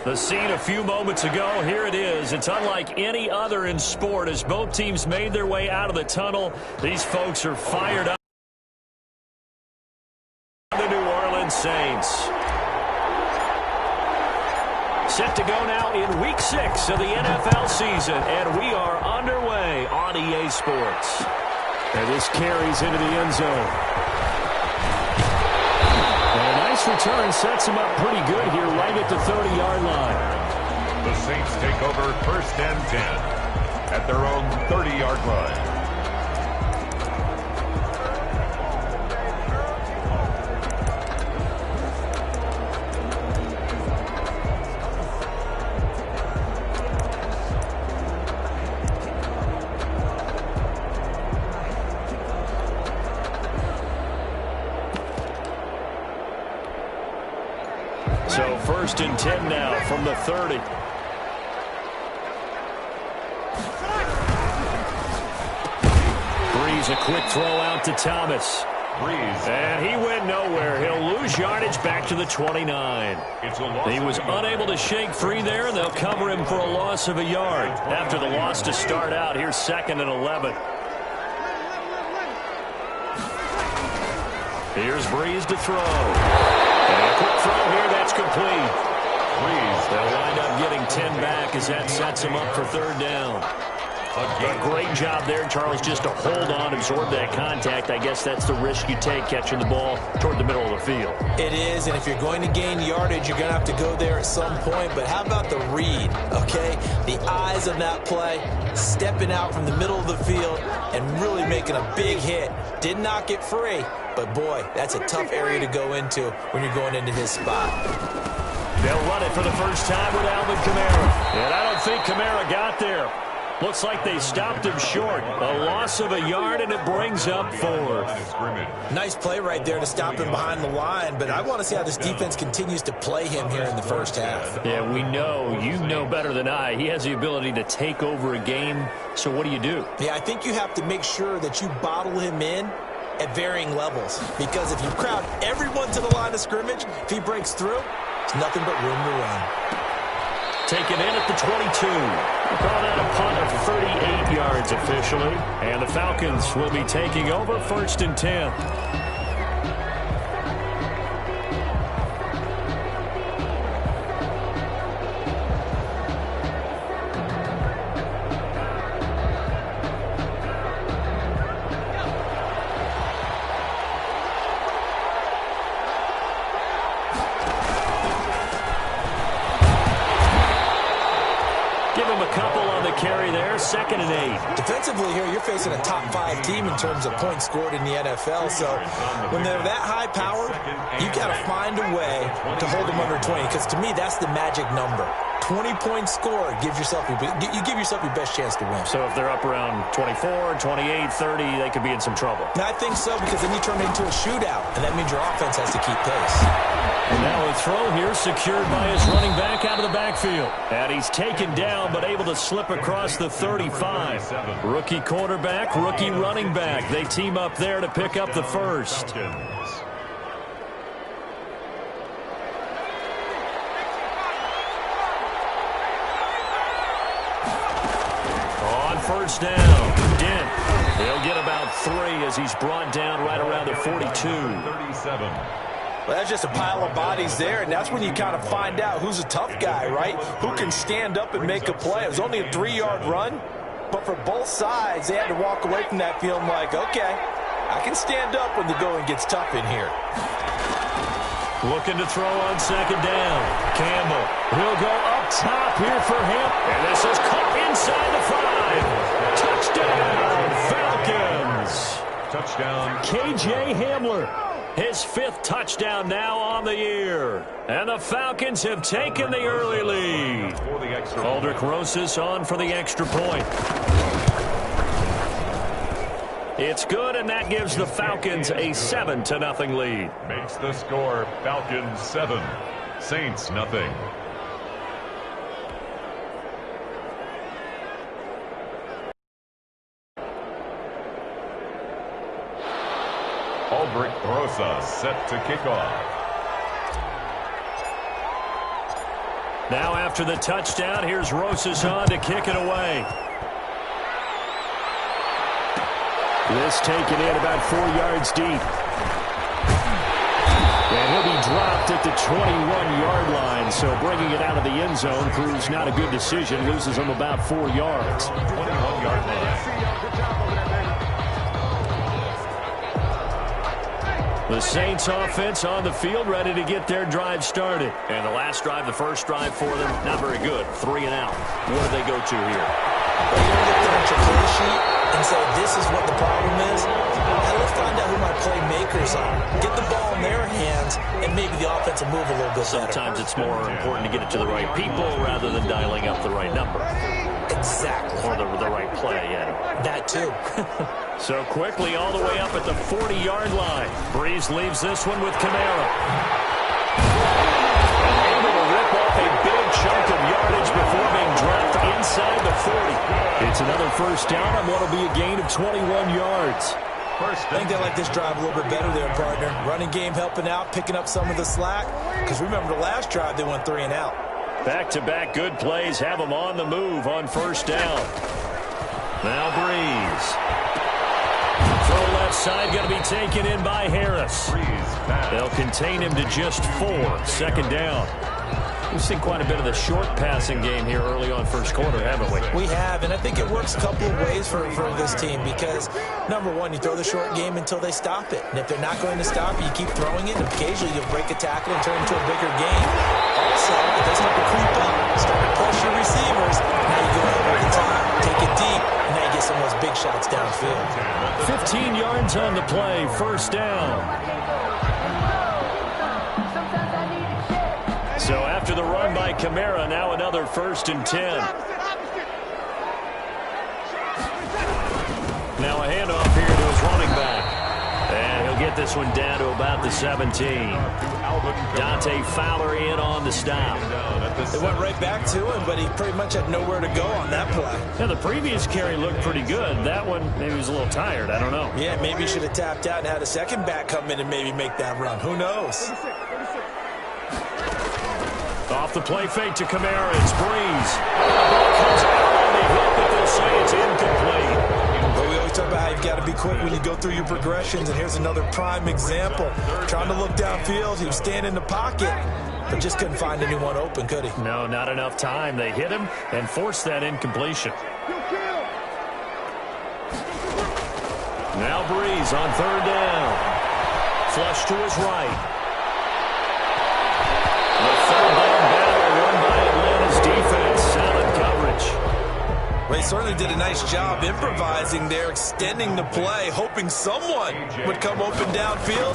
The scene a few moments ago, here it is. It's unlike any other in sport as both teams made their way out of the tunnel. These folks are fired up. The New Orleans Saints. Set to go now in Week 6 of the NFL season, and we are underway on EA Sports. And this carries into the end zone. And a nice return sets him up pretty good here right at the 30-yard line. The Saints take over 1st and 10 at their own 30-yard line. So 1st and 10 now from the 30. Breeze, a quick throw out to Thomas. Breeze. And he went nowhere. He'll lose yardage back to the 29. He was unable to shake free there, and they'll cover him for a loss of a yard. After the loss to start out, here's 2nd and 11. Here's Breeze to throw. And a quick throw here, that's complete. Breeze, they'll wind up getting 10 back as that sets him up for 3rd down. A great job there, Charles, just to hold on, absorb that contact. I guess that's the risk you take catching the ball toward the middle of the field. It is, and if you're going to gain yardage, you're going to have to go there at some point. But how about the read, okay? The eyes of that play, stepping out from the middle of the field and really making a big hit. Did not get free, but boy, that's a tough area to go into when you're going into his spot. They'll run it for the first time with Alvin Kamara. And I don't think Kamara got there. Looks like they stopped him short. A loss of a yard, and it brings up 4th. Nice play right there to stop him behind the line, but I want to see how this defense continues to play him here in the first half. Yeah, we know. You know better than I. He has the ability to take over a game, so what do you do? Yeah, I think you have to make sure that you bottle him in at varying levels, because if you crowd everyone to the line of scrimmage, if he breaks through, it's nothing but room to run. Taken in at the 22. Call that a punt of 38 yards officially. And the Falcons will be taking over 1st and 10. Give him a couple on the carry there, 2nd and 8. Defensively here, you're facing a top 5 team in terms of points scored in the NFL. So when they're that high power, you got to find a way to hold them under 20, because to me, that's the magic number. 20 points scored gives yourself you give yourself your best chance to win. So if they're up around 24, 28, 30, they could be in some trouble. I think so, because then you turn it into a shootout, and that means your offense has to keep pace. And now a throw here secured by his running back out of the backfield. And he's taken down but able to slip across the 35. Rookie quarterback, rookie running back. They team up there to pick up the first. On 1st down, Dent. He'll get about 3 as he's brought down right around the 42. 37. Well, that's just a pile of bodies there, and that's when you kind of find out who's a tough guy, right? Who can stand up and make a play. It was only a 3-yard run, but for both sides, they had to walk away from that feeling like, okay, I can stand up when the going gets tough in here. Looking to throw on 2nd down. Campbell, he'll go up top here for him, and this is caught inside the 5. Touchdown, Falcons. Touchdown. KJ Hamler. His 5th touchdown now on the year. And the Falcons have taken the early lead. Aldrich Rosas on for the extra point. It's good, and that gives the Falcons a 7-0 lead. Makes the score Falcons 7, Saints nothing. Aldrich Rosas set to kick off. Now after the touchdown, here's Rosas on to kick it away. This taken in about 4 yards deep. And he'll be dropped at the 21-yard line, so bringing it out of the end zone proves not a good decision. Loses him about 4 yards. 21-yard line. The Saints offense on the field, ready to get their drive started. And the last drive, the first drive for them, not very good. 3 and out. What do they go to here? Well, you're going to look at your play sheet and say, this is what the problem is. Now let's find out who my playmakers are. Get the ball in their hands, and maybe the offense will move a little bit better. Sometimes it's more important to get it to the right people rather than dialing up the right number. Exactly. Or the right play, yeah. That too. So quickly all the way up at the 40-yard line. Breeze leaves this one with Kamara. Able to rip off a big chunk of yardage before being dropped inside the 40. It's another first down on what will be a gain of 21 yards. I think they like this drive a little bit better there, partner. Running game helping out, picking up some of the slack. Because remember the last drive, they went 3 and out. Back-to-back good plays have them on the move on first down. Now Breeze. Throw left side, going to be taken in by Harris. They'll contain him to just 4. Second down. We've seen quite a bit of the short passing game here early on first quarter, haven't we? We have, and I think it works a couple of ways for this team because, number one, you throw the short game until they stop it. And if they're not going to stop it, you keep throwing it, and occasionally you'll break a tackle and turn it into a bigger game. Also, if they start to creep up, start to pressure receivers, now you go over the top, take it deep, and now you get some of those big shots downfield. 15 yards on the play, first down. So after the run by Kamara, now another 1st and 10. Now a handoff here to his running back. And he'll get this one down to about the 17. Dante Fowler in on the stop. They went right back to him, but he pretty much had nowhere to go on that play. Now, the previous carry looked pretty good. That one, maybe he was a little tired. I don't know. Yeah, maybe he should have tapped out and had a second back come in and maybe make that run. Who knows? Off the play fake to Kamara, it's Breeze. Ball comes out on the hit, but they'll say it's incomplete. But we always talk about how you've got to be quick when you go through your progressions, and here's another prime example. Trying to look downfield, he was standing in the pocket, but just couldn't find anyone open, could he? No, not enough time. They hit him and forced that incompletion. Now Breeze on 3rd down. Flush to his right. They certainly did a nice job improvising there, extending the play, hoping someone would come open downfield,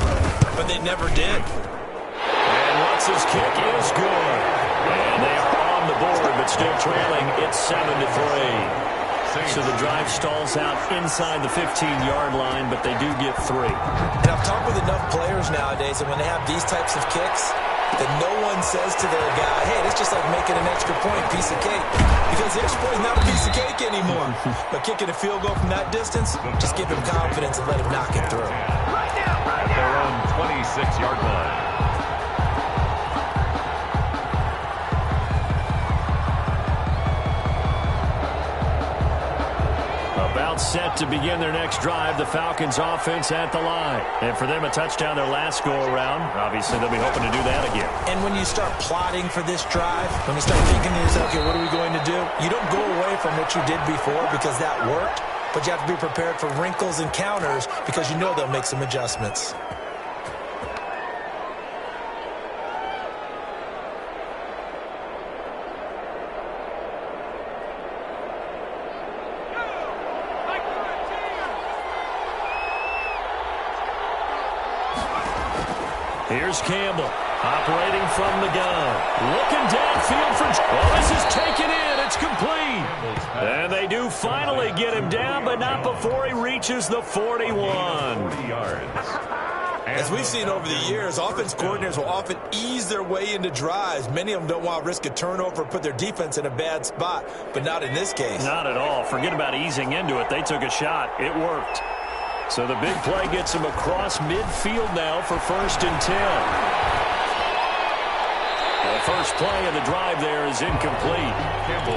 but they never did. And Lutz's kick is good. And they are on the board, but still trailing. It's 7-3. So the drive stalls out inside the 15-yard line, but they do get 3. And I've talked with enough players nowadays, and when they have these types of kicks, that no one says to their guy, hey, it's just like making an extra point, piece of cake. Because the extra point is not a piece of cake anymore. But kicking a field goal from that distance, just give him confidence and let him knock it through. At their own 26-yard line. About set to begin their next drive, the Falcons offense at the line. And for them, a touchdown their last go-around. Obviously, they'll be hoping to do that again. And when you start plotting for this drive, when you start thinking to yourself, okay, what are we going to do? You don't go away from what you did before because that worked, but you have to be prepared for wrinkles and counters because you know they'll make some adjustments. Here's Campbell, operating from the gun. Looking downfield for... Oh, this is taken in. It's complete. And they do finally get him down, but not before he reaches the 41. 40 yards. As we've seen over the years, offense coordinators will often ease their way into drives. Many of them don't want to risk a turnover or put their defense in a bad spot, but not in this case. Not at all. Forget about easing into it. They took a shot. It worked. So the big play gets him across midfield now for 1st and 10. The first play of the drive there is incomplete.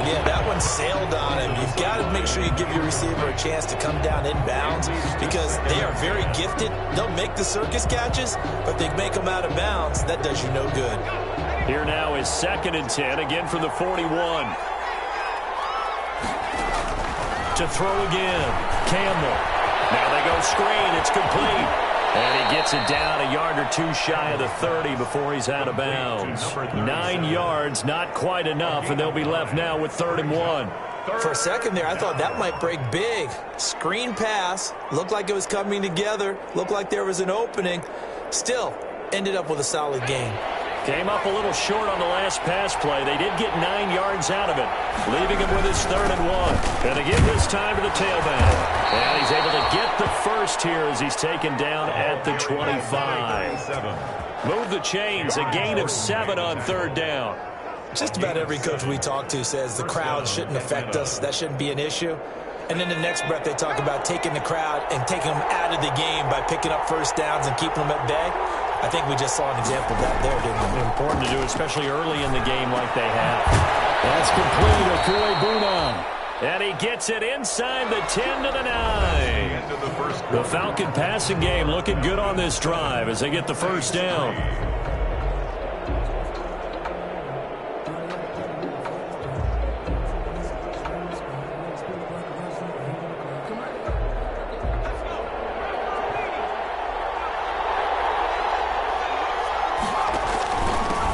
Yeah, that one sailed on him. You've got to make sure you give your receiver a chance to come down inbounds because they are very gifted. They'll make the circus catches, but they make them out of bounds. That does you no good. Here now is 2nd and 10, again from the 41. To throw again, Campbell. Now they go screen, it's complete. And he gets it down a yard or two shy of the 30 before he's out of bounds. 9 yards, not quite enough, and they'll be left now with 3rd and 1. For a second there, I thought that might break big. Screen pass, looked like it was coming together, looked like there was an opening. Still, ended up with a solid gain. Came up a little short on the last pass play. They did get 9 yards out of it, leaving him with his 3rd and 1. And again this time to the tailback. And he's able to get the first here as he's taken down at the 25. Move the chains, a gain of 7 on 3rd down. Just about every coach we talk to says the crowd shouldn't affect us. That shouldn't be an issue. And then the next breath they talk about taking the crowd and taking them out of the game by picking up first downs and keeping them at bay. I think we just saw an example of that there, didn't we? Important to do, especially early in the game like they have. That's complete to Bunam. And he gets it inside the 10 to the 9. The Falcon passing game looking good on this drive as they get the first down.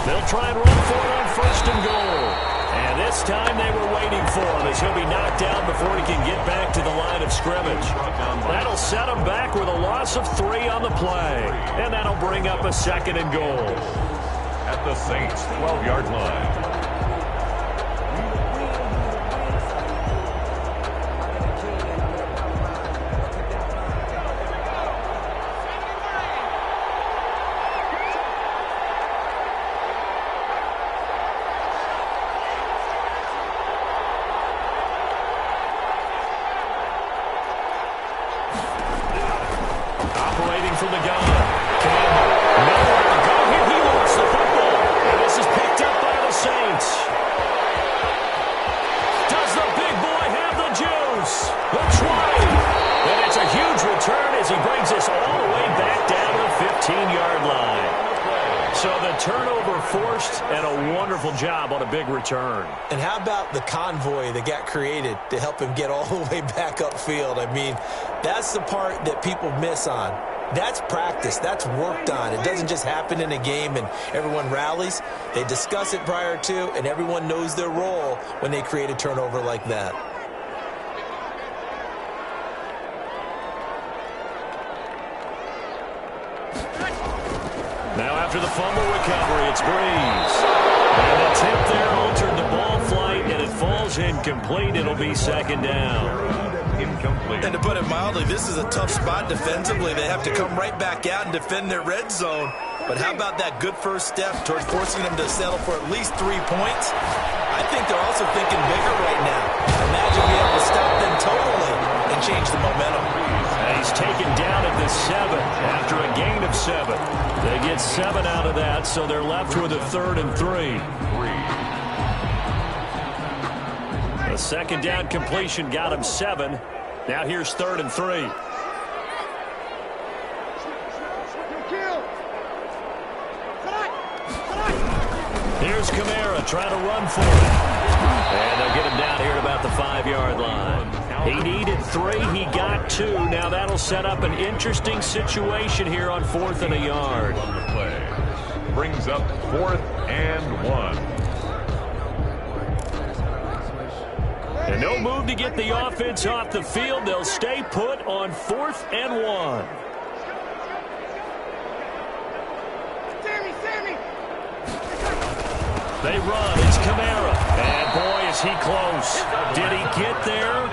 They'll try and run for it on 1st and goal. And this time they were waiting for him as he'll be knocked down before he can get back to the line of scrimmage. That'll set him back with a loss of 3 on the play. And that'll bring up a 2nd and goal. At the Saints' 12-yard line. Operating from the gun. Campbell. Nowhere to go here. He lost the football. And this is picked up by the Saints. Does the big boy have the juice? The 20. And it's a huge return as he brings us all the way back down to the 15-yard line. So the turnover forced and a wonderful job on a big return. And how about the convoy that got created to help him get all the way back upfield? I mean, that's the part that people miss on. That's practice. That's worked on. It doesn't just happen in a game and everyone rallies. They discuss it prior to, and everyone knows their role when they create a turnover like that. Now after the fumble recovery, it's Breeze. And the tip there altered the ball flight, and it falls incomplete. It'll be 2nd down. Incomplete. And to put it mildly, this is a tough spot defensively. They have to come right back out and defend their red zone. But how about that good first step towards forcing them to settle for at least 3 points? I think they're also thinking bigger right now. Imagine being able to stop them totally and change the momentum. And he's taken down at the 7 after a gain of 7. They get 7 out of that, so they're left with a 3rd and 3. The 2nd down completion got him 7. Now here's 3rd and 3. Here's Kamara trying to run for it. And they'll get him down here at about the 5-yard line. He needed 3. He got 2. Now that'll set up an interesting situation here on 4th and a yard. Brings up 4th and 1. And no move to get the offense off the field. They'll stay put on 4th and 1. They run. It's Kamara. And, boy, is he close. Did he get there?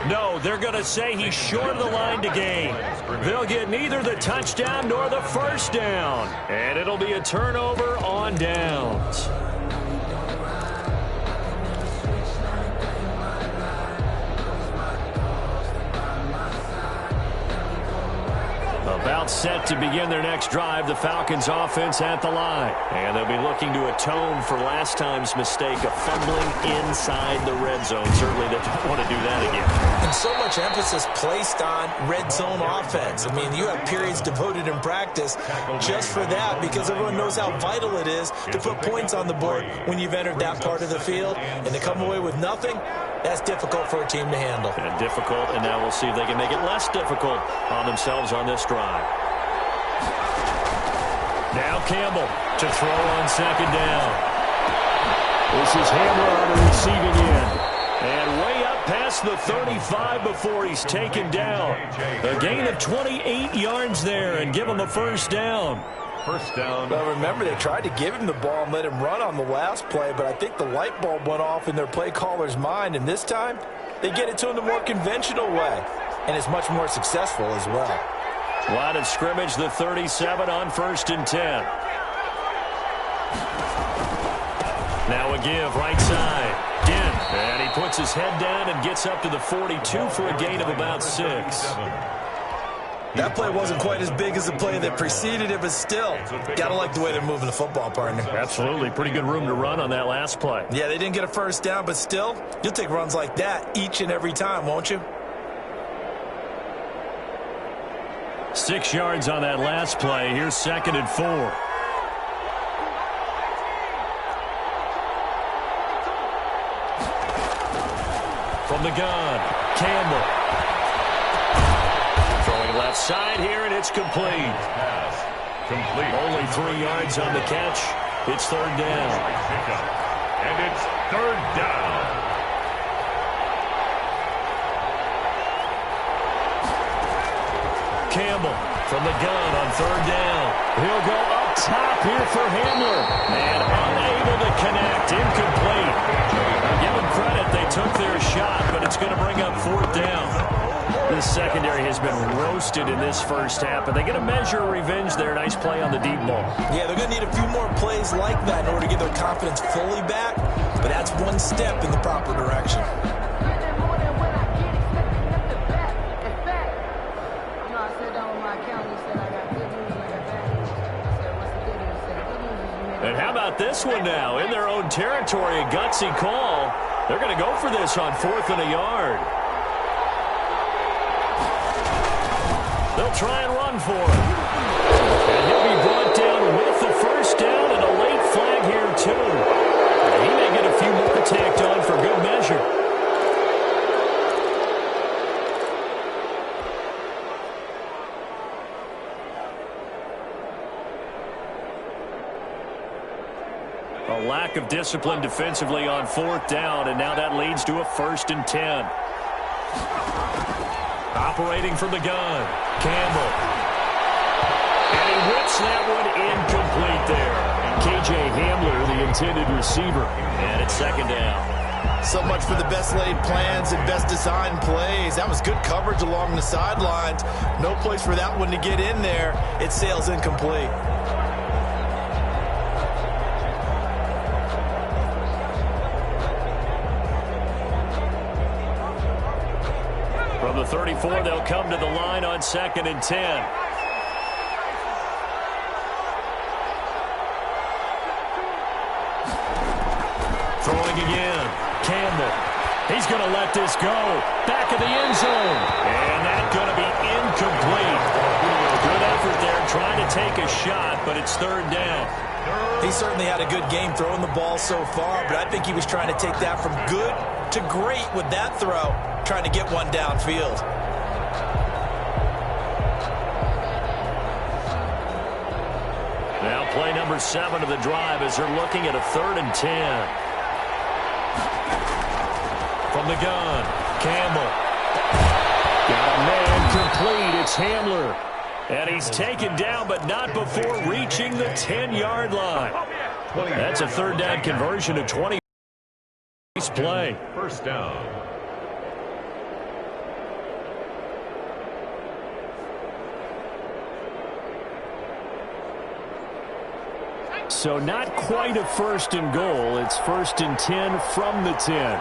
No, they're going to say he's short of the line to gain. They'll get neither the touchdown nor the first down. And it'll be a turnover on downs. About set set to begin their next drive. The Falcons offense at the line. And they'll be looking to atone for last time's mistake of fumbling inside the red zone. Certainly they don't want to do that again. And so much emphasis placed on red zone offense. I mean, you have periods devoted in practice just for that because everyone knows how vital it is to put points on the board when you've entered that part of the field. And to come away with nothing, that's difficult for a team to handle. And difficult, and now we'll see if they can make it less difficult on themselves on this drive. Now Campbell to throw on second down. This is Hamler on the receiving end. And way up past the 35 before he's taken down. A gain of 28 yards there and give him a first down. First down. Well, remember, they tried to give him the ball and let him run on the last play, but I think the light bulb went off in their play caller's mind, and this time they get it to him the more conventional way, and it's much more successful as well. Line of scrimmage, the 37 on 1st and 10. Now a give, right side. Dent, and he puts his head down and gets up to the 42 for a gain of about 6. That play wasn't quite as big as the play that preceded it, but still, gotta like the way they're moving the football, partner. Absolutely. Pretty good room to run on that last play. Yeah, they didn't get a first down, but still, you'll take runs like that each and every time, won't you? 6 yards on that last play. Here's 2nd and 4. From the gun, Campbell. Throwing left side here, and it's complete. Complete. Only 3 yards on the catch. It's 3rd down. And it's 3rd down. Campbell from the gun on 3rd down. He'll go up top here for Hamler. And unable to connect. Incomplete. Now give them credit. They took their shot, but it's going to bring up 4th down. This secondary has been roasted in this first half, but they get a measure of revenge there. Nice play on the deep ball. Yeah, they're going to need a few more plays like that in order to get their confidence fully back, but that's one step in the proper direction. And how about this one now? In their own territory, a gutsy call. They're going to go for this on 4th and a yard. They'll try and run for it. And he'll be brought down with the first down and a late flag here, too. And he may get a few more tacked on for good measure. A lack of discipline defensively on 4th down, and now that leads to a 1st and 10. Operating from the gun, Campbell. And he whips that one incomplete there. K.J. Hamler, the intended receiver. And it's 2nd down. So much for the best laid plans and best designed plays. That was good coverage along the sidelines. No place for that one to get in there. It sails incomplete. From the 34, they'll come to the line on 2nd and 10. Throwing again. Campbell. He's going to let this go. Back of the end zone. And that's going to be incomplete. Good effort there trying to take a shot, but it's 3rd down. He certainly had a good game throwing the ball so far, but I think he was trying to take that from good to great with that throw, trying to get one downfield. Now play number 7 of the drive as they're looking at a 3rd and 10. From the gun, Campbell. Got a man complete. It's Hamler. And he's taken down, but not before reaching the 10-yard line. That's a 3rd down conversion to 20. Nice play. First down. So not quite a 1st and goal. It's 1st and 10 from the 10.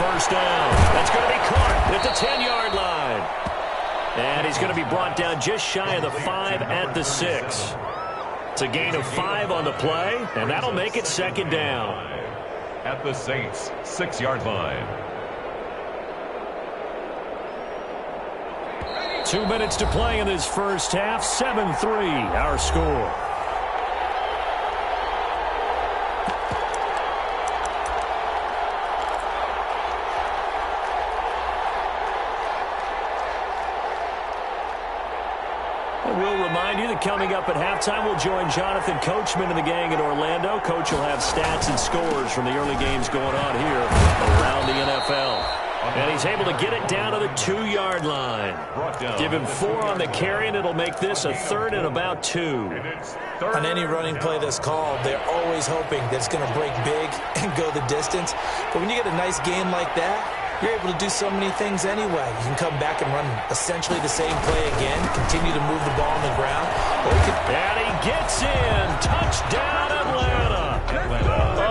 first down. That's going to be caught at the 10-yard line. And he's going to be brought down just shy of the 5 at the 6. It's a gain of 5 on the play, and that'll make it second down. At the Saints' 6-yard line. 2 minutes to play in this first half. 7-3, our score. We'll remind you that coming up at halftime, we'll join Jonathan Coachman and the gang in Orlando. Coach will have stats and scores from the early games going on here around the NFL. And he's able to get it down to the 2-yard line. Give him 4 on the carry, and it'll make this a 3rd and about 2. On any running play that's called, they're always hoping that it's going to break big and go the distance. But when you get a nice gain like that, you're able to do so many things anyway. You can come back and run essentially the same play again, continue to move the ball on the ground. And he gets in. Touchdown, Atlanta.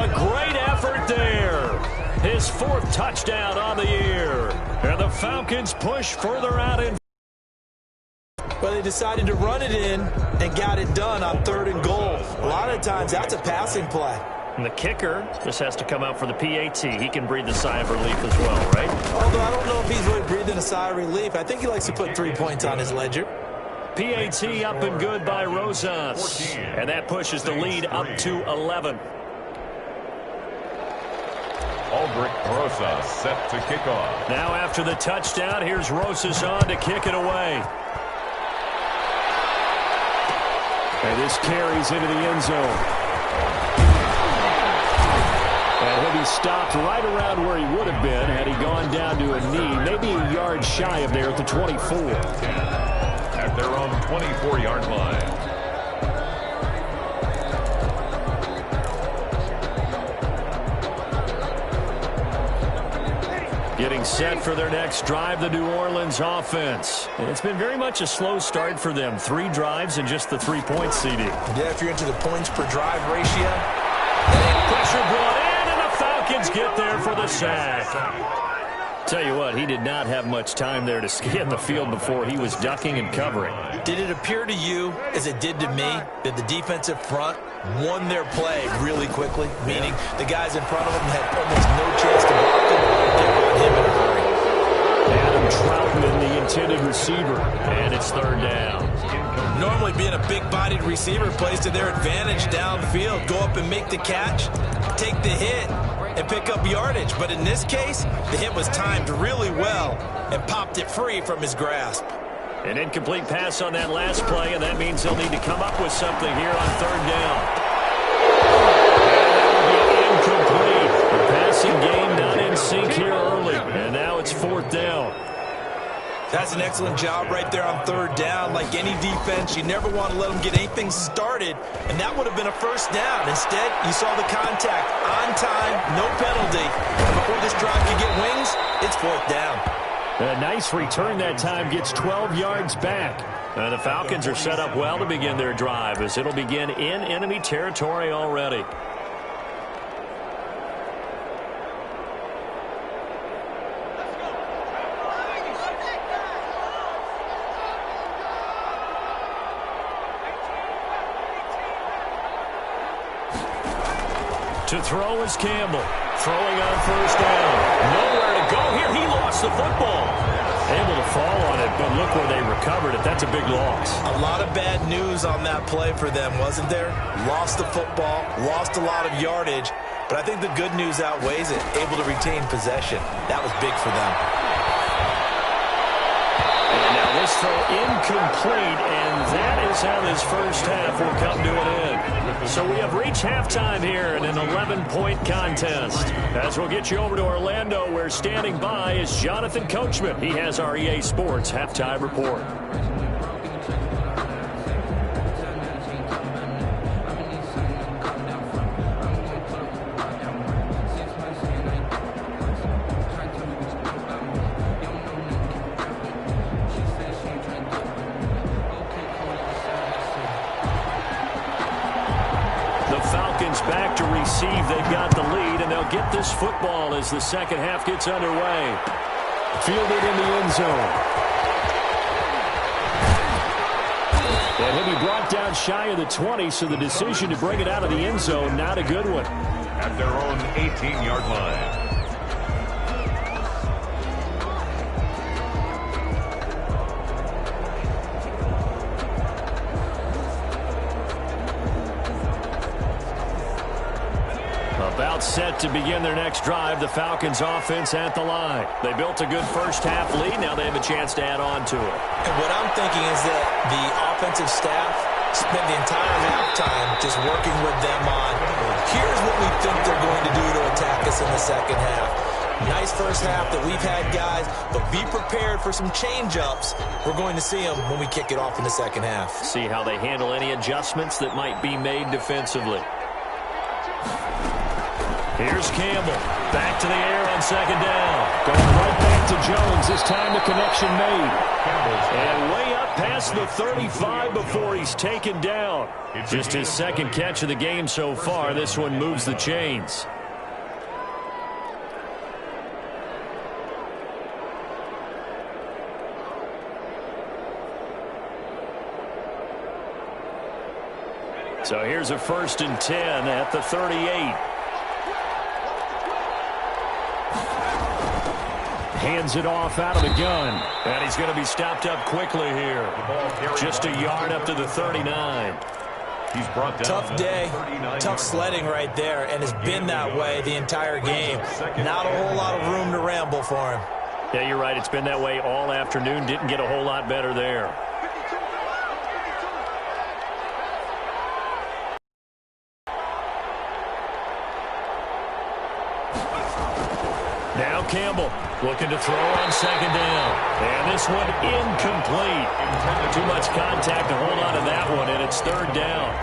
A great effort there. His 4th touchdown on the year. And the Falcons push further out in. Well, they decided to run it in and got it done on 3rd and goal. A lot of times that's a passing play. And the kicker just has to come out for the PAT. He can breathe a sigh of relief as well, right? Although I don't know if he's really breathing a sigh of relief. I think he likes to put 3 points on his ledger. PAT up and good by Rosas. And that pushes the lead up to 11. Aldrich Rosas set to kick off. Now after the touchdown, here's Rosas on to kick it away. And this carries into the end zone. And he'll be stopped right around where he would have been had he gone down to a knee, maybe a yard shy of there at the 24. At their own 24-yard line. Getting set for their next drive, the New Orleans offense. And it's been very much a slow start for them. 3 drives and just the 3 points, CD. Yeah, if you're into the points per drive ratio. Pressure brought in, and the Falcons get there for the sack. Tell you what, he did not have much time there to scan the field before he was ducking and covering. Did it appear to you, as it did to me, that the defensive front won their play really quickly? Meaning the guys in front of them had almost no chance to block him. They were on him in a hurry. Adam Troutman, the intended receiver, and it's 3rd down. Normally being a big-bodied receiver plays to their advantage downfield. Go up and make the catch, take the hit, and pick up yardage. But in this case, the hit was timed really well and popped it free from his grasp. An incomplete pass on that last play, and that means they'll need to come up with something here on 3rd down. And that will be incomplete. The passing game not in sync here early, and now it's 4th down. That's an excellent job right there on 3rd down. Like any defense, you never want to let them get anything started, and that would have been a first down. Instead, you saw the contact on time, no penalty. And before this drive could get wings, it's 4th down. A nice return that time, gets 12 yards back. The Falcons are set up well to begin their drive, as it'll begin in enemy territory already. To throw is Campbell. Throwing on 1st down. Nowhere to go here. He lost the football. Able to fall on it, but look where they recovered it. That's a big loss. A lot of bad news on that play for them, wasn't there? Lost the football, lost a lot of yardage, but I think the good news outweighs it. Able to retain possession. That was big for them. And now this throw incomplete, and that is how this first half will come to an end. So we have reached halftime here in an 11-point contest. As we'll get you over to Orlando, where standing by is Jonathan Coachman. He has our EA Sports halftime report. Falcons back to receive. They've got the lead, and they'll get this football as the second half gets underway. Fielded in the end zone. And he'll be brought down shy of the 20, so the decision to bring it out of the end zone, not a good one. At their own 18-yard line. About set to begin their next drive, the Falcons offense at the line. They built a good first half lead. Now they have a chance to add on to it. And what I'm thinking is that the offensive staff spent the entire halftime just working with them on, here's what we think they're going to do to attack us in the second half. Nice first half that we've had, guys, but be prepared for some change-ups. We're going to see them when we kick it off in the second half. See how they handle any adjustments that might be made defensively. Here's Campbell. Back to the air on second down. Going right back to Jones. This time the connection made. And way up past the 35 before he's taken down. Just his second catch of the game so far. This one moves the chains. So here's a 1st and 10 at the 38. Hands it off out of the gun. And he's going to be stopped up quickly here. Just a yard up to the 39. He's brought down. Tough day, tough sledding right there, and it's been that way the entire game. Not a whole lot of room to ramble for him. Yeah, you're right. It's been that way all afternoon. Didn't get a whole lot better there. Now Campbell looking to throw on second down. And this one incomplete. Too much contact to hold on to that one, and it's 3rd down.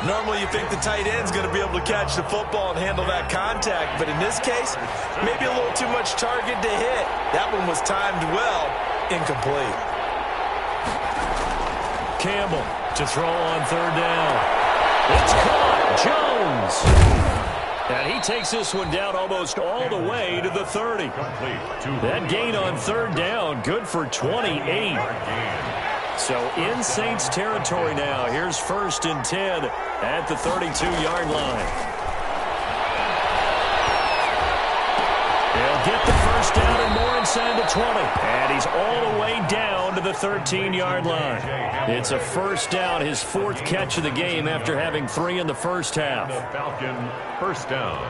Normally you think the tight end's going to be able to catch the football and handle that contact, but in this case, maybe a little too much target to hit. That one was timed well, incomplete. Campbell to throw on 3rd down. It's caught. Jones. And he takes this one down almost all the way to the 30. That gain on 3rd down, good for 28. So in Saints territory now. Here's 1st and 10 at the 32-yard line. They'll get the first down and more inside the 20. And he's all the way down to the 13-yard line. It's a 1st down, his 4th catch of the game after having 3 in the first half. The Falcon 1st down.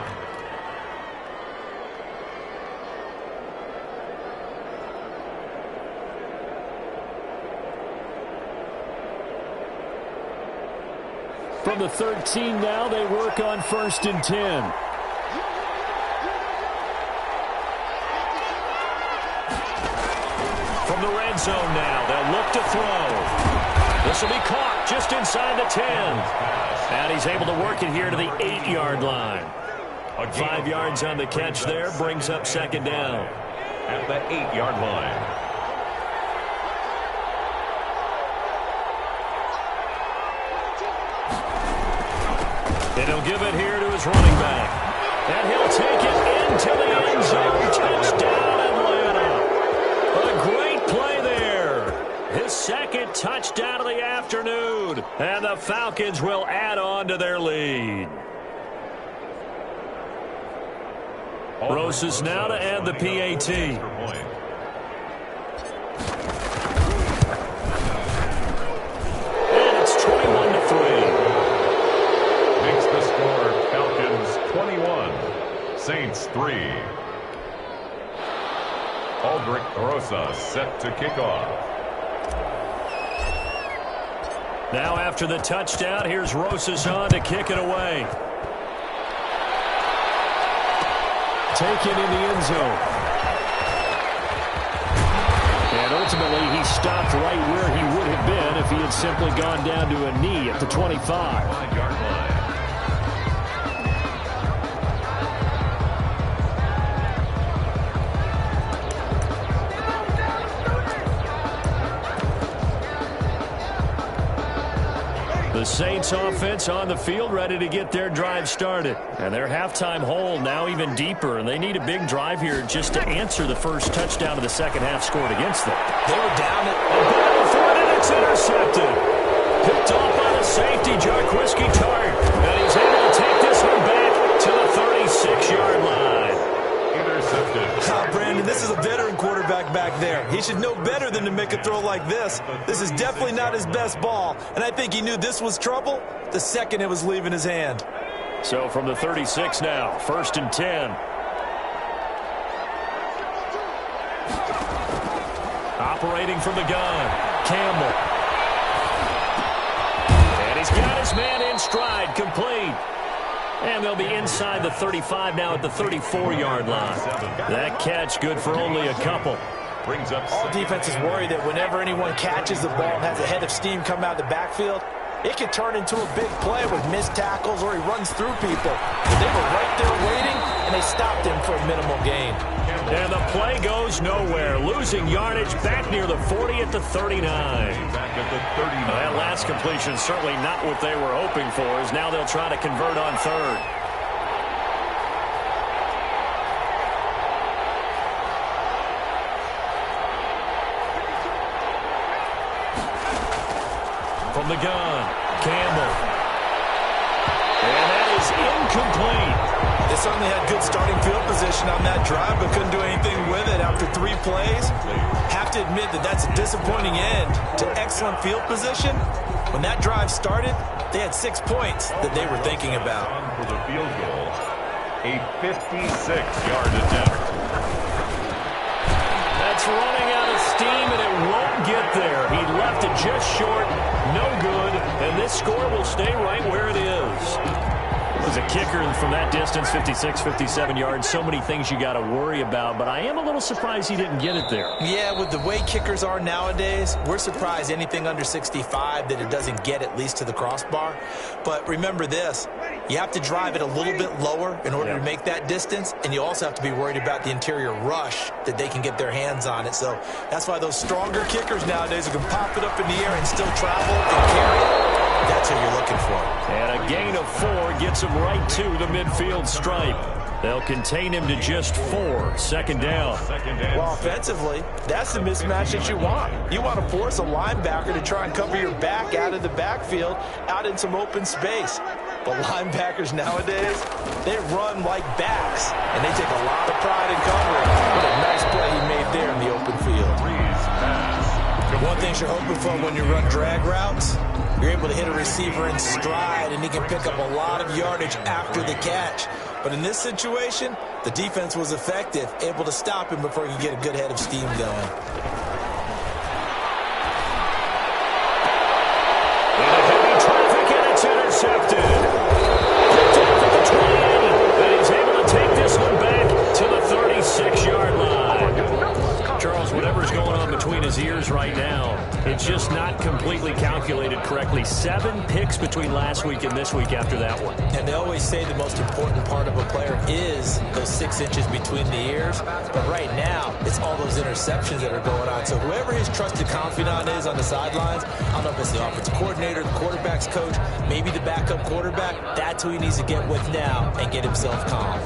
From the 13 now, they work on 1st and 10. From the red zone now, they'll look to throw. This will be caught just inside the 10. And he's able to work it here to the 8-yard line. 5 yards on the catch there, brings up 2nd down. At the 8-yard line. And he'll give it here to his running back. And he'll take it into the end zone. Touchdown, Atlanta. A great play there. His 2nd touchdown of the afternoon. And the Falcons will add on to their lead. Rosas now to add the PAT. And it's 21-3. Makes the score Falcons 21, Saints 3. Aldrich Rosas set to kick off. Now after the touchdown, here's Rosas on to kick it away. Taken in the end zone. And ultimately, he stopped right where he would have been if he had simply gone down to a knee at the 25. 5-yard line. The The Saints offense on the field ready to get their drive started. And their halftime hole now even deeper, and they need a big drive here just to answer the first touchdown of the second half scored against them. They were down it. A battle for it, and it's intercepted. Picked off by the safety, Jarquiski Tart. And he's able to take this one back to the 36-yard line. Intercepted. Brandon, this is a veteran quarterback back there. He should know better than to make a throw like this. This is definitely not his best ball, and I think he knew this was trouble the second it was leaving his hand. So from the 36 now, 1st and 10. Operating from the gun, Campbell. And he's got his man in stride, complete. And they'll be inside the 35 now at the 34-yard line. That catch good for only a couple. Brings up All defenses worry that whenever anyone catches the ball and has a head of steam come out of the backfield, it could turn into a big play with missed tackles or he runs through people. But they were right there waiting, and they stopped him for a minimal gain. And the play goes nowhere. Losing yardage back near the 40 at the 39. back at the 39. That last completion certainly not what they were hoping for, as now they'll try to convert on third. From the gun, Campbell. And that is incomplete. They certainly had good starting field position on that drive, but couldn't do anything with it after 3 plays. Have to admit that that's a disappointing end to excellent field position. When that drive started, they had 6 points that they were thinking about. For the field goal, a 56-yard attempt. That's running out of steam, and it won't get there. He left it just short, no good, and this score will stay right where it is. As a kicker from that distance, 56, 57 yards, so many things you got to worry about, but I am a little surprised he didn't get it there. Yeah, with the way kickers are nowadays, we're surprised anything under 65 that it doesn't get at least to the crossbar. But remember this, you have to drive it a little bit lower in order to make that distance, and you also have to be worried about the interior rush that they can get their hands on it. So that's why those stronger kickers nowadays who can pop it up in the air and still travel and carry it, that's what you're looking for. And a gain of 4 gets him right to the midfield stripe. They'll contain him to just 4. Second down. Well, offensively, that's the mismatch that you want. You want to force a linebacker to try and cover your back out of the backfield, out in some open space. But linebackers nowadays, they run like backs, and they take a lot of pride in covering. What a nice play he made there in the open field. One thing you're hoping for when you run drag routes, you're able to hit a receiver in stride, and he can pick up a lot of yardage after the catch. But in this situation, the defense was effective, able to stop him before he could get a good head of steam going. Into heavy traffic, and it's intercepted. Picked off at the 20, and he's able to take this one back to the 36-yard line. Charles, whatever's going on between his ears right now, it's just not completely calculated correctly. 7 picks between last week and this week after that one. And they always say the most important part of a player is those 6 inches between the ears. But right now, it's all those interceptions that are going on. So whoever his trusted confidant is on the sidelines, I don't know if it's the offensive coordinator, the quarterback's coach, maybe the backup quarterback, that's who he needs to get with now and get himself calm.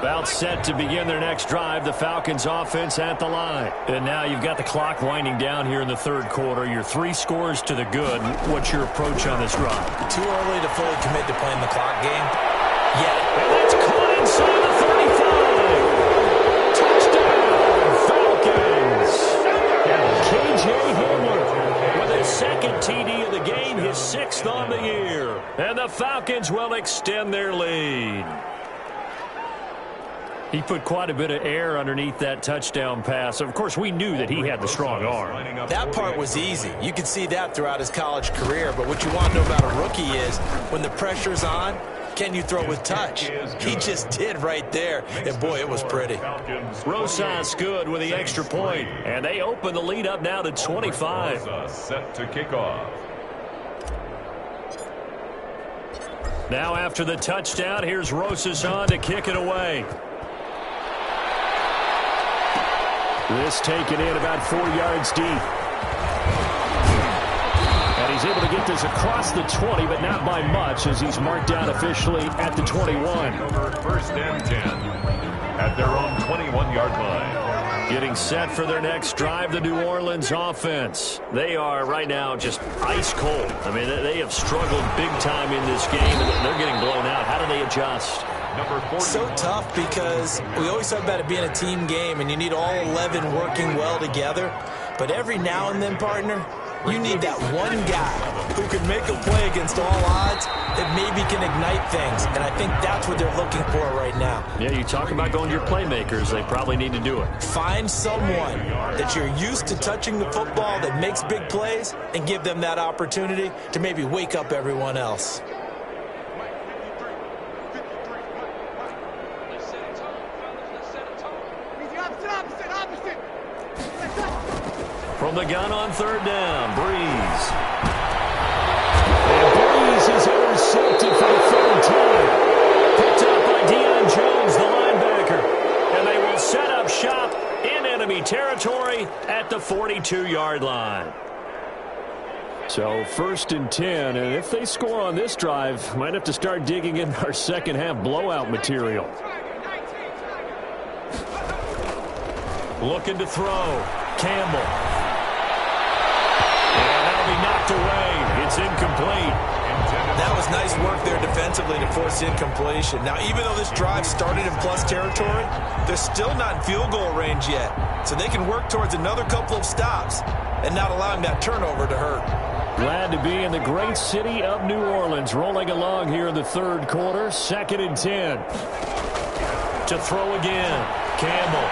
About set to begin their next drive, the Falcons offense at the line. And now you've got the clock winding down here in the third quarter. Your 3 scores to the good. What's your approach on this drive? Too early to fully commit to playing the clock game. Yeah. And that's caught inside the 35. Touchdown, Falcons. KJ Hamler with his second TD of the game, his 6th on the year. And the Falcons will extend their lead. He put quite a bit of air underneath that touchdown pass. Of course, we knew that he had the strong arm. That part was easy. You could see that throughout his college career. But what you want to know about a rookie is when the pressure's on, can you throw with touch? He just did right there. And, boy, it was pretty. Rosas good with the extra point. And they open the lead up now to 25. Set to kick off. Now after the touchdown, here's Rosas on to kick it away. This taken in about 4 yards deep. And he's able to get this across the 20, but not by much, as he's marked down officially at the 21. Over first and 10 at their own 21-yard line. Getting set for their next drive, the New Orleans offense. They are right now just ice cold. I mean, they have struggled big time in this game, and they're getting blown out. How do they adjust? So tough, because we always talk about it being a team game, and you need all 11 working well together. But every now and then, partner, you need that one guy who can make a play against all odds that maybe can ignite things. And I think that's what they're looking for right now. Yeah, you talk about going to your playmakers. They probably need to do it. Find someone that you're used to touching the football that makes big plays and give them that opportunity to maybe wake up everyone else. From the gun on third down, Breeze. And Breeze is intercepted for the third time. Picked up by Deion Jones, the linebacker. And they will set up shop in enemy territory at the 42-yard line. So 1st and 10, and if they score on this drive, might have to start digging in our second half blowout material. Looking to throw. Campbell. Knocked away. It's incomplete. That was nice work there defensively to force incompletion. Now, even though this drive started in plus territory, they're still not in field goal range yet. So they can work towards another couple of stops and not allowing that turnover to hurt. Glad to be in the great city of New Orleans, rolling along here in the third quarter. 2nd and 10. To throw again. Campbell.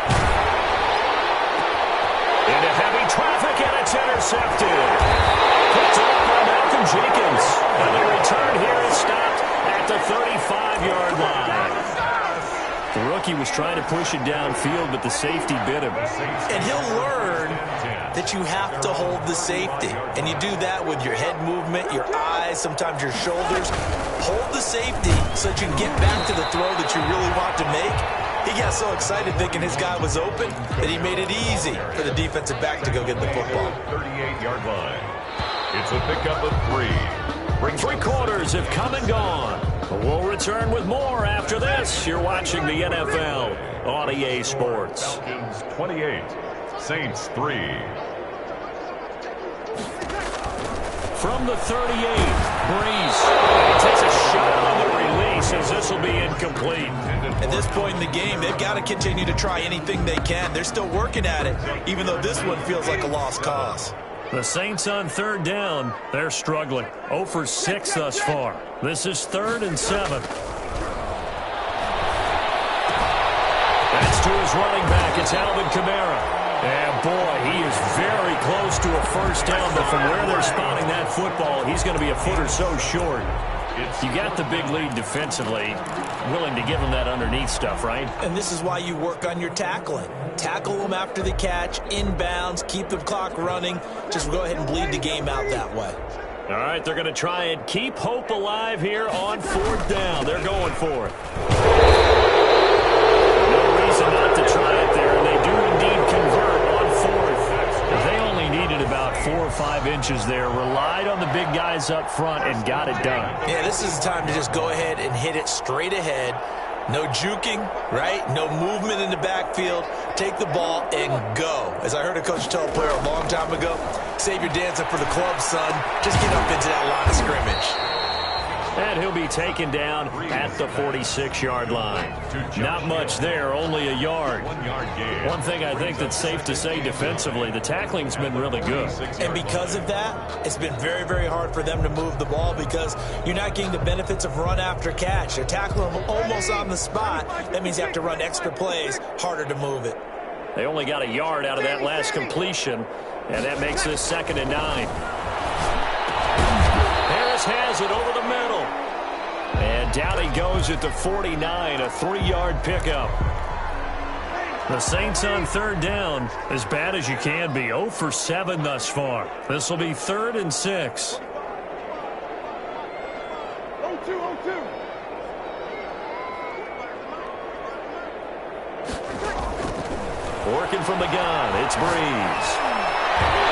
Into heavy traffic, and it's intercepted. Picked up by Malcolm Jenkins. And the return here is stopped at the 35-yard line. The rookie was trying to push it downfield, but the safety bit him. And he'll learn that you have to hold the safety. And you do that with your head movement, your eyes, sometimes your shoulders. Hold the safety so that you can get back to the throw that you really want to make. He got so excited thinking his guy was open that he made it easy for the defensive back to go get the football. 38-yard line. It's a pickup of 3. 3 quarters have come and gone. We'll return with more after this. You're watching the NFL on EA Sports. Falcons 28, Saints 3. From the 38, Breeze takes a shot on the release, as this will be incomplete. At this point in the game, they've got to continue to try anything they can. They're still working at it, even though this one feels like a lost cause. The Saints on third down, they're struggling. 0 for 6 thus far. This is 3rd and 7. That's to his running back. It's Alvin Kamara. And, boy, he is very close to a first down, but from where they're spotting that football, he's going to be a foot or so short. You got the big lead defensively, willing to give him that underneath stuff, right? And this is why you work on your tackling. Tackle them after the catch, inbounds, keep the clock running. Just go ahead and bleed the game out that way. All right, they're going to try and keep hope alive here on 4th down. They're going for it. No reason not to try it there, and they do indeed convert on 4th. They only needed about 4 or 5 inches there, relied on the big guys up front, and got it done. Yeah, this is the time to just go ahead and hit it straight ahead. No juking, right? No movement in the backfield. Take the ball and go. As I heard a coach tell a player a long time ago, save your dancing for the club, son. Just get up into that line of scrimmage. And he'll be taken down at the 46-yard line. Not much there, only a yard. One thing I think that's safe to say defensively, the tackling's been really good. And because of that, it's been very, very hard for them to move the ball because you're not getting the benefits of run after catch. They're tackling them almost on the spot. That means you have to run extra plays, harder to move it. They only got a yard out of that last completion, and that makes this 2nd and 9. Harris has it over the middle. And down he goes at the 49, a 3-yard pickup. The Saints on third down, as bad as you can be, 0 for 7 thus far. This will be 3rd and 6. Working from the gun, it's Breeze.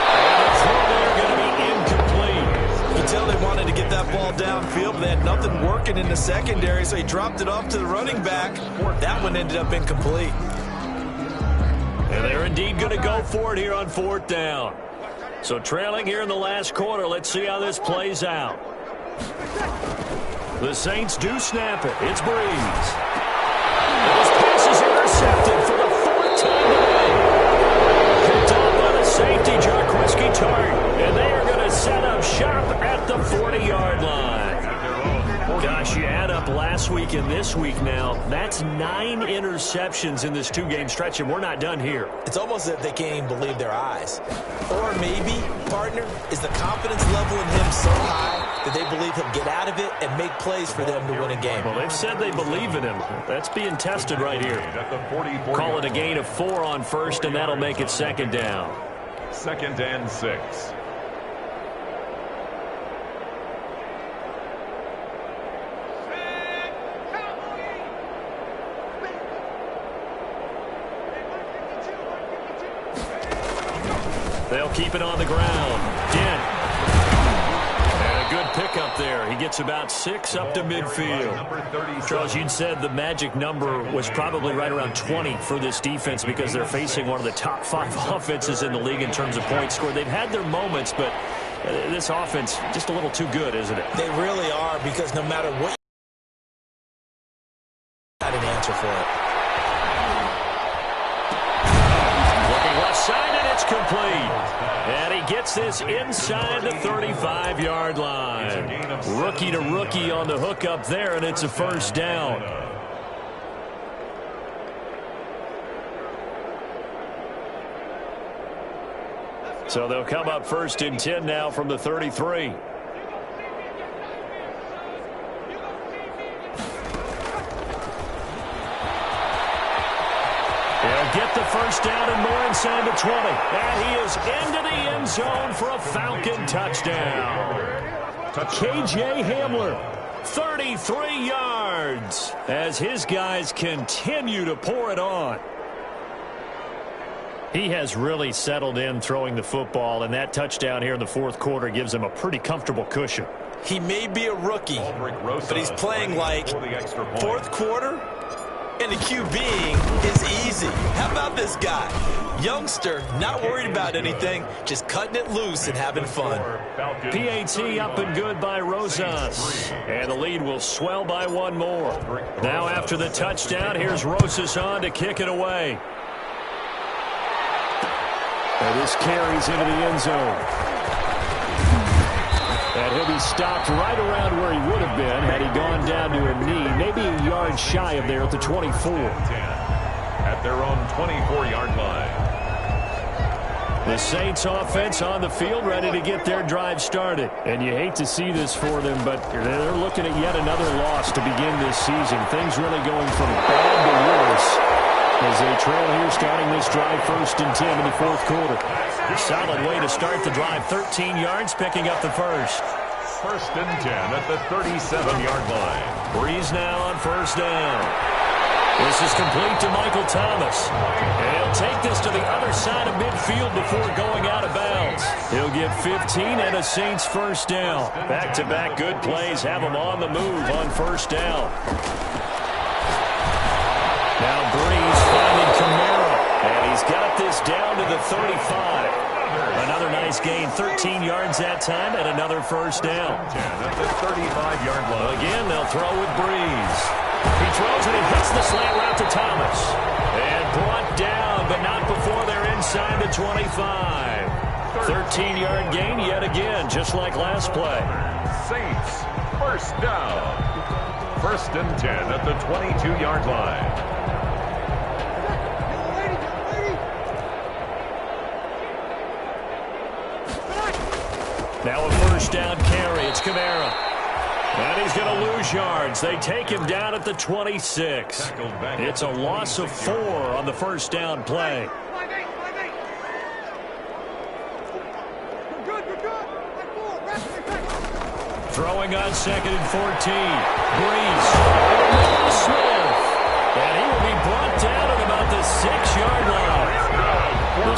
And the throw there going to be incomplete. You can tell they wanted to get that ball downfield, but they had nothing working in the secondary, so he dropped it off to the running back. That one ended up incomplete. And they're indeed going to go for it here on 4th down. So trailing here in the last quarter, let's see how this plays out. The Saints do snap it. It's Breeze. And his pass is intercepted for the 4th time today. Picked off by the safety, Jarquiski Tart. And they are going to set up shop at the 40-yard line. Gosh, you add up last week and this week now, that's 9 interceptions in this 2-game stretch, and we're not done here. It's almost as if they can't even believe their eyes. Or maybe, partner, is the confidence level in him so high that they believe he'll get out of it and make plays for them to win a game. Well, they've said they believe in him. That's being tested right here. Call it a gain of 4 on 1st, and that'll make it 2nd down. 2nd and 6. They'll keep it on the ground. Dent. And a good pickup there. He gets about 6 up to midfield. Charles, you'd said the magic number was probably right around 20 for this defense because they're facing one of the top 5 offenses in the league in terms of points scored. They've had their moments, but this offense just a little too good, isn't it? They really are, because no matter what, you had an answer for it. Looking left side, and it's complete. And he gets this inside the 35-yard line. Rookie to rookie on the hook up there, and it's a 1st down. So they'll come up 1st and 10 now from the 33. They'll get the 1st down and more inside the 20. And he is into the end zone for a Falcon touchdown. KJ Hamler, 33 yards, as his guys continue to pour it on. He has really settled in throwing the football, and that touchdown here in the 4th quarter gives him a pretty comfortable cushion. He may be a rookie, but he's playing like 4th quarter, and the QBing is easy. How about this guy? Youngster, not worried about anything, just cutting it loose and having fun. PAT up and good by Rosas. And the lead will swell by 1 more. Now after the touchdown, here's Rosas on to kick it away. And this carries into the end zone. And he'll be stopped right around where he would have been had he gone down to a knee, maybe a yard shy of there at the 24. At their own 24-yard line. The Saints offense on the field, ready to get their drive started. And you hate to see this for them, but they're looking at yet another loss to begin this season. Things really going from bad to worse as they trail here starting this drive 1st and 10 in the 4th quarter. A solid way to start the drive. 13 yards, picking up the 1st. 1st and 10 at the 37-yard line. Breeze now on 1st down. This is complete to Michael Thomas. And he'll take this to the other side of midfield before going out of bounds. He'll get 15 and a Saints 1st down. Back-to-back good plays have him on the move on 1st down. Now Breeze finding Kamara. And he's got this down to the 35. Another nice gain, 13 yards that time, and another 1st down. At the 35-yard line. Again, they'll throw with Breeze. He throws and he hits the slant route to Thomas. And brought down, but not before they're inside the 25. 13-yard gain yet again, just like last play. Saints, 1st down. 1st and 10 at the 22-yard line. Now a 1st down carry. It's Kamara. And he's going to lose yards. They take him down at the 26. It's a loss of 4 on the 1st down play. Throwing on 2nd and 14. Breeze. Smith. And he will be brought down at about the 6-yard line.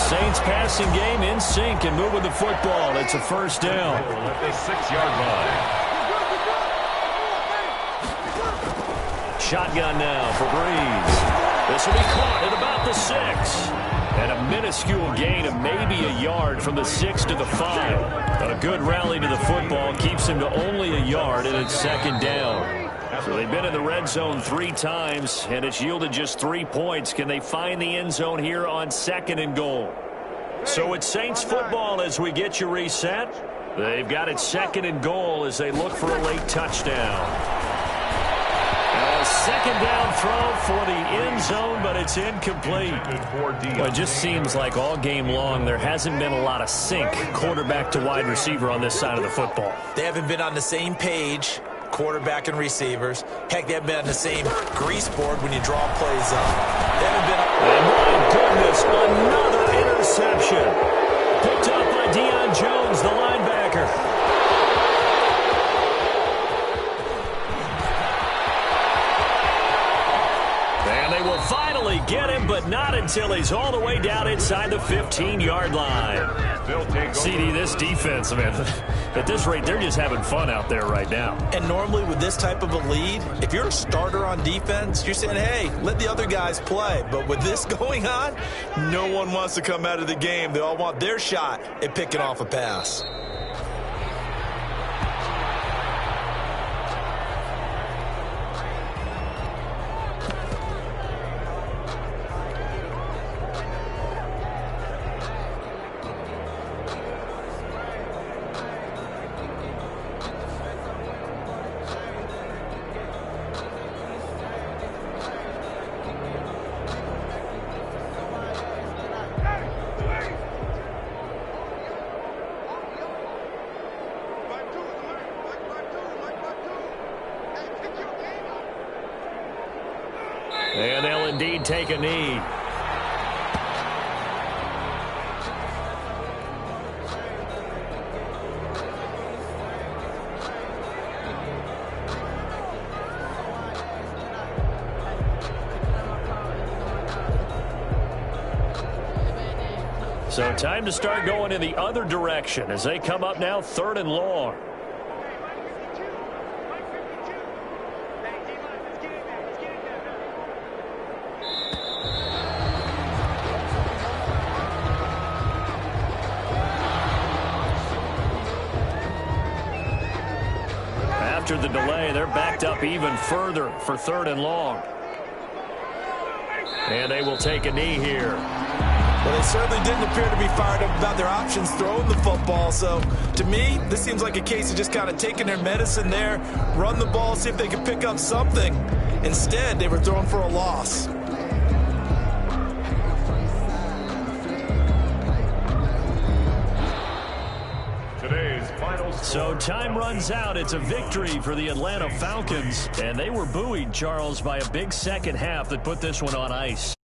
Saints passing game in sync and moving the football. It's a first down. At the 6-yard line. Shotgun now for Breeze. This will be caught at about the 6. And a minuscule gain of maybe a yard from the 6 to the 5. A good rally to the football keeps him to only a yard, and it's second down. So they've been in the red zone 3 times, and it's yielded just 3 points. Can they find the end zone here on 2nd and goal? So it's Saints football as we get you reset. They've got it 2nd and goal as they look for a late touchdown. A second down throw for the end zone, but it's incomplete. Well, it just seems like all game long there hasn't been a lot of sync quarterback to wide receiver on this side of the football. They haven't been on the same page, quarterback and receivers. Heck, they haven't been on the same grease board when you draw plays up. They haven't been and my goodness, another interception. Picked up by Deion Jones, the linebacker. And they will finally get him, but not until he's all the way down inside the 15-yard line. CD, this defense, man, at this rate, they're just having fun out there right now. And normally with this type of a lead, if you're a starter on defense, you're saying, hey, let the other guys play. But with this going on, no one wants to come out of the game. They all want their shot at picking off a pass. And they'll indeed take a knee. So time to start going in the other direction as they come up now 3rd and long. After the delay, they're backed up even further for 3rd and long. And they will take a knee here. Well, they certainly didn't appear to be fired up about their options throwing the football. So, to me, this seems like a case of just kind of taking their medicine there, run the ball, see if they can pick up something. Instead, they were throwing for a loss. So time runs out. It's a victory for the Atlanta Falcons. And they were buoyed, Charles, by a big second half that put this one on ice.